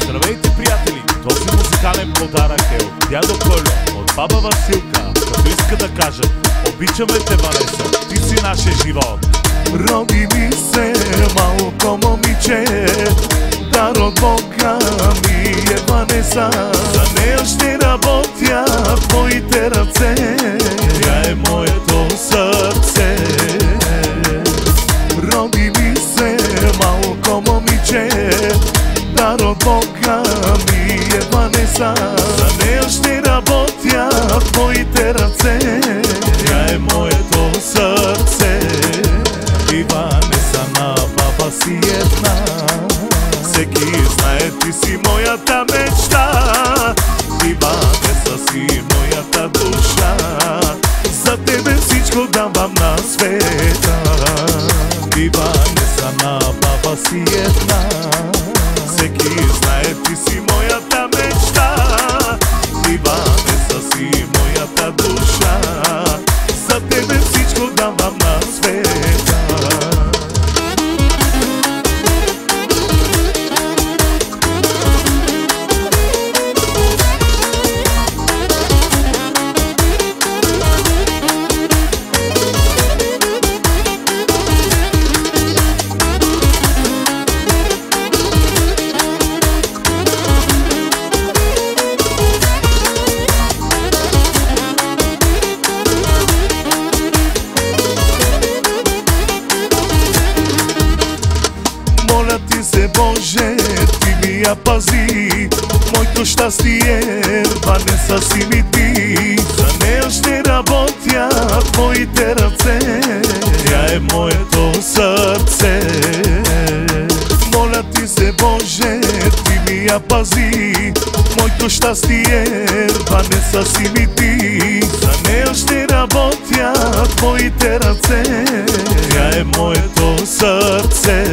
Здравейте, приятели! Този музикален подарък е от дядо Кольо, от баба Василка, като иска да кажат: обичаме те, Ванеса, ти си нашия живот. Роди ми се малко момиче, дар от Бога ми е Ванеса. За нея ще работя в моите ръце, тя е моето сърце. Роди ми се малко момиче, дар от Бога ми е Ванеса. За нея ще работя в моите ръце, тя е моето сърце. И Ванеса на баба си една, всеки знае, ти си моята мечта. И Ванеса си моята душа, за тебе всичко давам на света. И Ванеса на баба си една, всеки знае, ти си моята мечта. И Ванеса си моята душа, за тебе всичко давам на света. Моля ти се, Боже, ти ми я пази, моето щастие, Ванеса си ми ти. За нея ще работя в моите ръце, тя е моето сърце. Моля ти се, Боже, ти ми я пази, моето щастие, Ванеса си ми ти. За нея ще работя в моите ръце, тя е моето сърце.